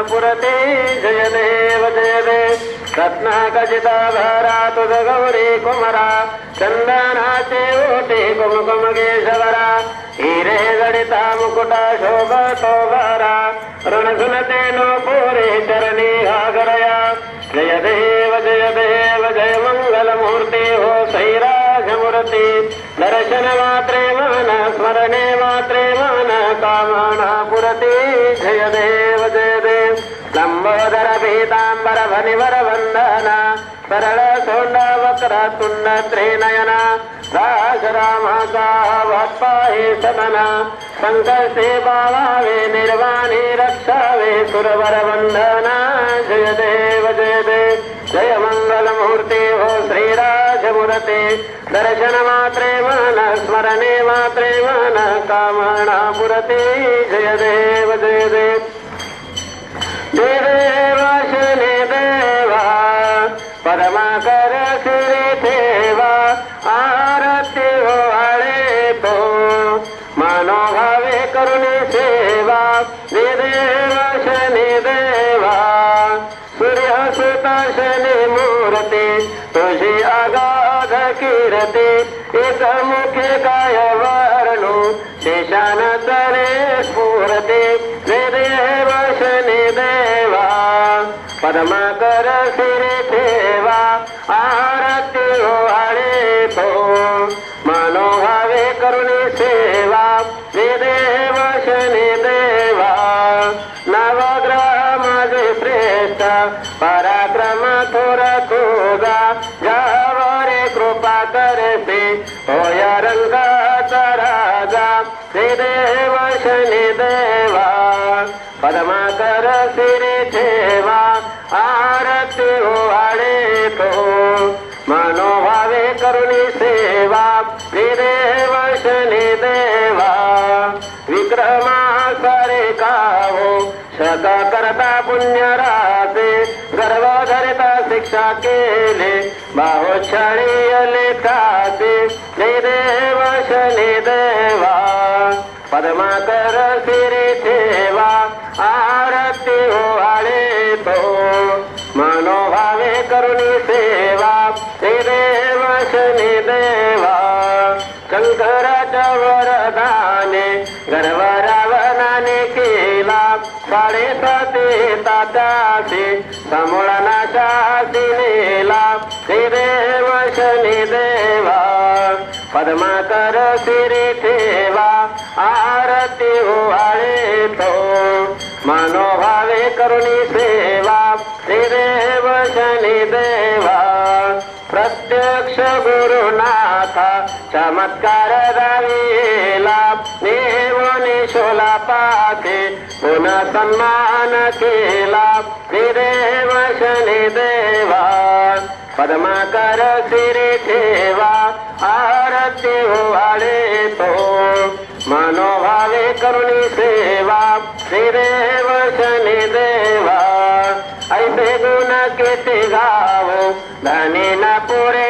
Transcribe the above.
पुरते जय देव रत्नाखचिताभरा तुझ गौरी कुमरा चंदनाचे ओटे कुमकुम केशवरा हिरे जडिता मुकुटा शोभतो भरा ऋणसुनते नो पुरे चरणी हागरया जय देव जय मंगलमूर्ती हो सैराजमूर्ती दर्शन मात्रे मन स्मरणे मात्रे मन कामना पुरते जय देव लंबोदर पीतांबर भनिवर वंदना सरळ सोंड वक्र तुंड त्रिनयना दास रामाचा भक्पाहे सदना संकटे बावावे निर्वाणी रक्षावे सुरवर वंदना जय देव जय मंगलमूर्ती हो श्रीराजमूर्ती दर्शन मात्रे मन स्मरणे मात्रे मन कामना पुरते जय देव देव शनि देवा परमाकर श्री ठेवा आरती होळे तो मनोभावे करुणी सेवा देव शनि देवा सूर्यसुत शनि मूर्ती तुझी अगाध कीर्ती एकमुखे काय वर्णू शेषान तरे स्फूर्ती देव शनि देवा पद्माकर श्री ठेवा आरती होळे तो मनोभावे करुणी सेवा देव शनि देवा नवग्रह माझे श्रेष्ठ पराक्रम थोर तुझा ज्यावरे कृपा करते होय रंगाचा राजा देव शनि देवा पद्माकर श्री ठेवा आरती होळे तो मनोभावे करुणी सेवा देव शनि देवा विक्रमा सारे काहो शक करता पुण्य रासे गर्व धरिता शिक्षा केले बाहुछळी लेखासे देव शनि देवा पद्माकर श्री ठेवा आरती होळे तो मनोभावे करुणी सेवा देव शनि देवा शंकराच्या वरदाने गर्व रावणाने केला 7.5 ताटाचे समूळ नाशासी नेला देव शनि देवा पद्माकर श्री ठेवा आरती होळे तो मनोभावे करुणी सेवा देव शनि देवा प्रत्यक्ष गुरुनाथा चमत्कार दाविला नेवनी शोला पाथे पुन्हा सन्मान केला देव शनि देवा पद्माकर श्री ठेवा आरती होळे तो मनोभावे करुणी सेवा देव शनि देवा ऐसे गुण किती गावो धनी न पुरे